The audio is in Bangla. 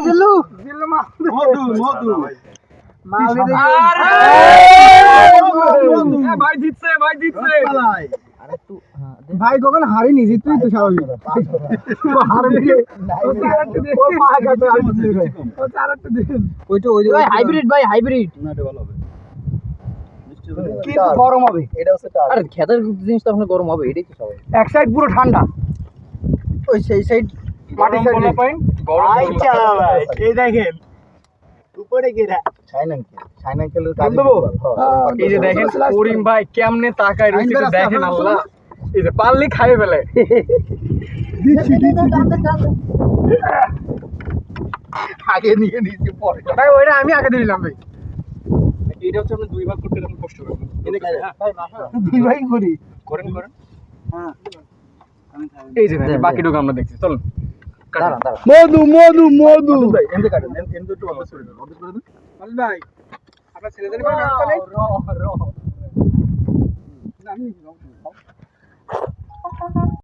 জিল্লু মধু মধু মাল দে ভাই জিতছে ভাই কখন হারিনি জিততেই তো স্বাভাবিক হারবি ও পাহাড়টা ও চারটা দিন ওইটা ওই ভাই হাইব্রিড না এটা ভালো হবে কিন্তু গরম হবে এটা হচ্ছে টার আরে খেতের জিনিস তো আপনার গরম হবে, এটাই তো সবাই। এক সাইড পুরো ঠান্ডা ওই সেই সাইড মাটি সাইড আচ্ছা ভাই এই দেখেন উপরে কি রে সাইনাঙ্কেলের কাজ দেবো? এই যে দেখেন করিম ভাই কেমনে তাকায় রয়েছে একটু দেখেন আল্লাহ, এই যে পারলি খাইয়ে ফেলে। আগে নিয়ে নিয়েছি পরে ভাই ওইটা আমি আগে দিলাম ভাই এটা হচ্ছে আপনি দুই ভাগ করতে তখন কষ্ট হবে। এনে খাই দুই ভাই করি করেন এই যে দেখেন বাকিটুকু আমরা দেখছি, চলুন দাঁড়ান দাঁড়ান। মধু মধু মধু ভাই এনে কাটেন এনে একটু অর্ধেক করে দেন অর্ধেক করে দেন ভাই আপনার ছেলেদের ব্যবস্থা নেই র র না আমি